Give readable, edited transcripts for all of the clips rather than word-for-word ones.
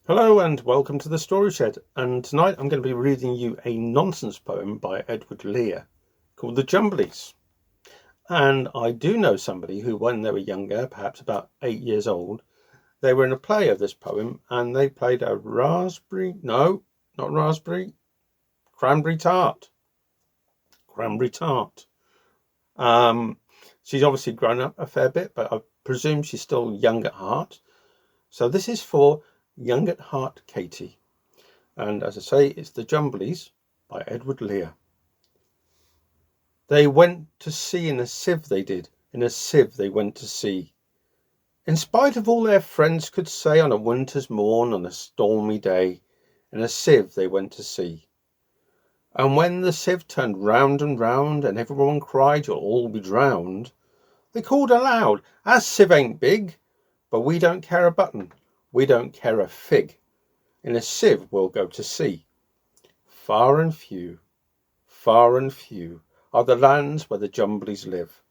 Hello and welcome to the Story Shed, and tonight I'm going to be reading you a nonsense poem by Edward Lear called The Jumblies. And I do know somebody who, when they were younger, perhaps about 8 years old, they were in a play of this poem and they played a cranberry tart. She's obviously grown up a fair bit, but I presume she's still young at heart. So this is for young at heart Katie. And as I say, it's The Jumblies by Edward Lear. They went to sea in a sieve, they did. In a sieve they went to sea. In spite of all their friends could say on a winter's morn, on a stormy day, in a sieve they went to sea. And when the sieve turned round and round, and everyone cried, "You'll all be drowned," they called aloud, "Our sieve ain't big, but we don't care a button, we don't care a fig. In a sieve we'll go to sea." Far and few are the lands where the Jumblies live.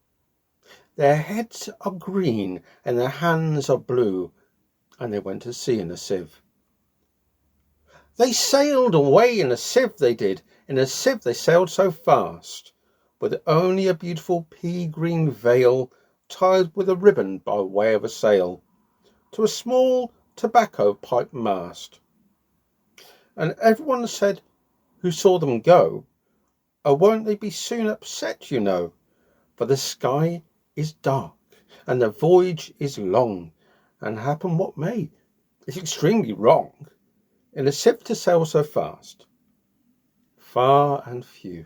Their heads are green and their hands are blue, and they went to sea in a sieve. They sailed away in a sieve, they did. In a sieve they sailed so fast, with only a beautiful pea-green veil tied with a ribbon by way of a sail to a small tobacco pipe mast. And everyone said who saw them go, "Oh, won't they be soon upset, you know, for the sky is dark and the voyage is long, and happen what may, it's extremely wrong in a sieve to sail so fast." Far and few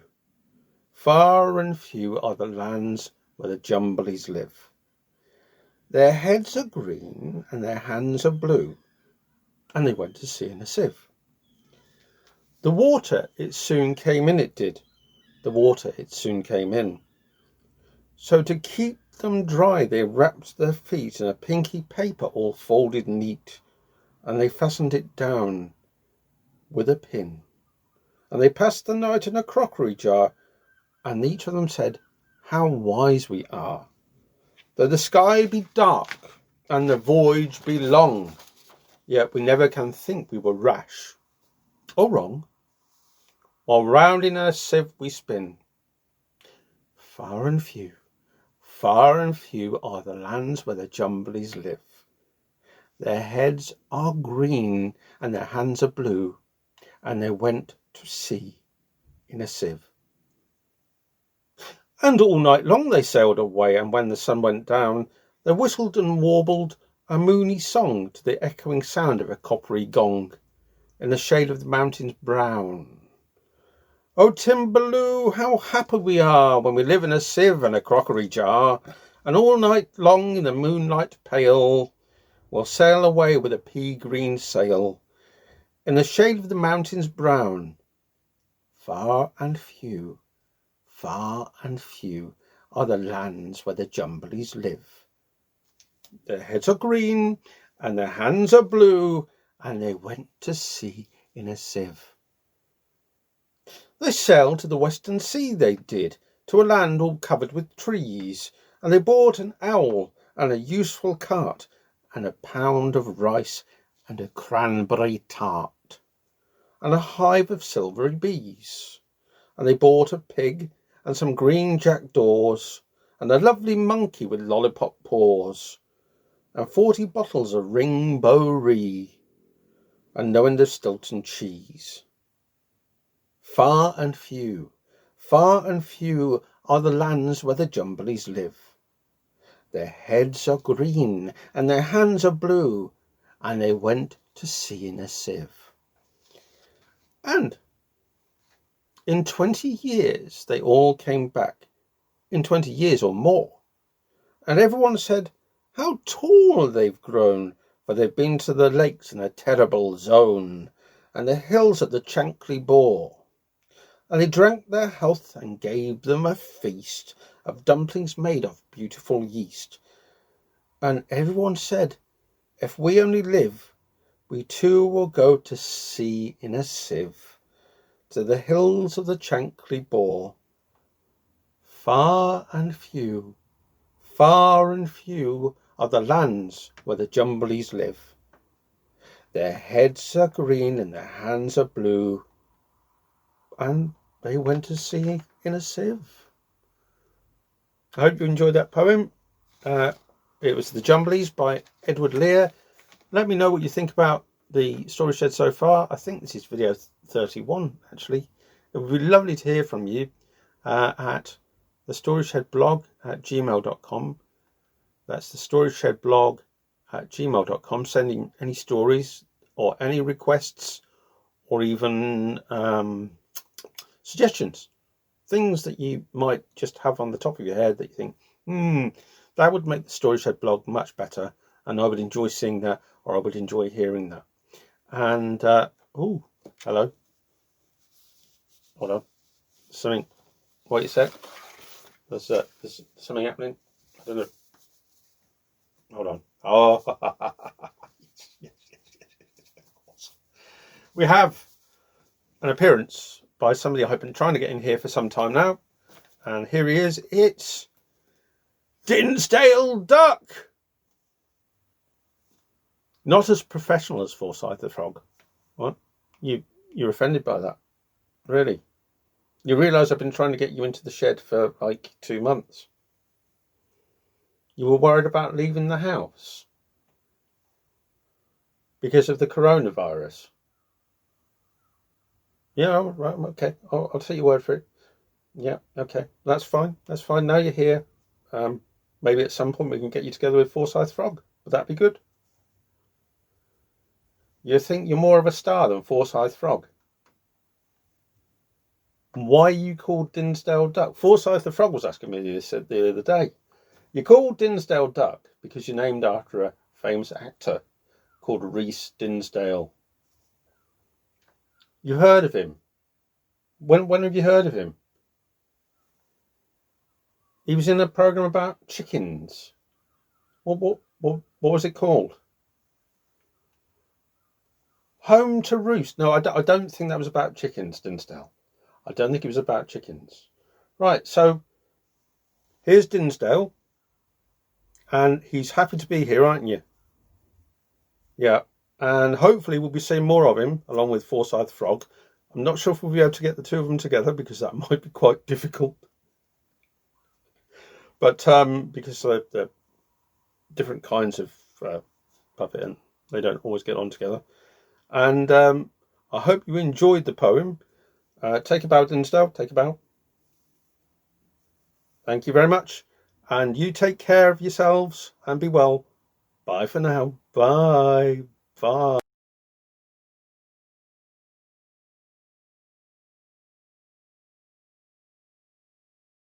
are the lands where the Jumblies live. Their heads are green and their hands are blue, and they went to sea in a sieve. The water it soon came in, it did. The water it soon came in. So to keep them dry they wrapped their feet in a pinky paper all folded neat, and they fastened it down with a pin. And they passed the night in a crockery jar, and each of them said, "How wise we are! Though the sky be dark and the voyage be long, yet we never can think we were rash or wrong, while round in our sieve we spin." Far and few are the lands where the Jumblies live. Their heads are green and their hands are blue, and they went to sea in a sieve. And all night long they sailed away, and when the sun went down, they whistled and warbled a moony song to the echoing sound of a coppery gong in the shade of the mountains brown. "Oh, Timbaloo, how happy we are when we live in a sieve and a crockery jar, and all night long in the moonlight pale we'll sail away with a pea-green sail in the shade of the mountains brown." Far and few are the lands where the Jumblies live. Their heads are green and their hands are blue, and they went to sea in a sieve. They sailed to the western sea, they did, to a land all covered with trees, and they bought an owl and a useful cart and a pound of rice and a cranberry tart and a hive of silvery bees. And they bought a pig and some green jackdaws and a lovely monkey with lollipop paws and 40 bottles of ring-bo-ree and no end of Stilton cheese. Far and few are the lands where the Jumblies live. Their heads are green and their hands are blue, and they went to sea in a sieve. And in 20 years they all came back, in 20 years or more, and everyone said, "How tall they've grown, for they've been to the lakes in a terrible zone, and the hills at the Chankly Bore. And they drank their health and gave them a feast of dumplings made of beautiful yeast. And everyone said, if we only live, we too will go to sea in a sieve, to the hills of the Chankly Bore." Far and few are the lands where the Jumblies live. Their heads are green and their hands are blue. And they went to sea in a sieve. I hope you enjoyed that poem. It was The Jumblies by Edward Lear. Let me know what you think about the story shed so far. I think this is video 31, actually. It would be lovely to hear from you at thestoryshed@gmail.com. That's thestoryshed@gmail.com. Sending any stories or any requests or even suggestions. Things that you might just have on the top of your head that you think, that would make the Story Shed blog much better, and I would enjoy seeing that, or I would enjoy hearing that. And oh, hello. Hold on. Something. Wait a sec. There's something happening. I don't know. Hold on. Oh, yes. We have an appearance by somebody I've been trying to get in here for some time now, and here he is. It's Dinsdale Duck. Not as professional as Forsyth the Frog. What? You're offended by that? Really? You realise I've been trying to get you into the shed for like 2 months. You were worried about leaving the house because of the coronavirus. Yeah, right, okay. I'll take your word for it. Yeah, okay. That's fine. That's fine. Now you're here. Maybe at some point we can get you together with Forsyth Frog. Would that be good? You think you're more of a star than Forsyth Frog? Why are you called Dinsdale Duck? Forsyth the Frog was asking me this the other day. You're called Dinsdale Duck because you're named after a famous actor called Rhys Dinsdale. You've heard of him? When have you heard of him? He was in a program about chickens. What was it called? Home to Roost. No, I don't think that was about chickens, Dinsdale. I don't think it was about chickens. Right, so here's Dinsdale. And he's happy to be here, aren't you? Yeah. And hopefully we'll be seeing more of him, along with Forsyth Frog. I'm not sure if we'll be able to get the two of them together, because that might be quite difficult. But because they're different kinds of puppet, and they don't always get on together. And I hope you enjoyed the poem. Take a bow, Dinsdale. Take a bow. Thank you very much. And you take care of yourselves and be well. Bye for now. Bye.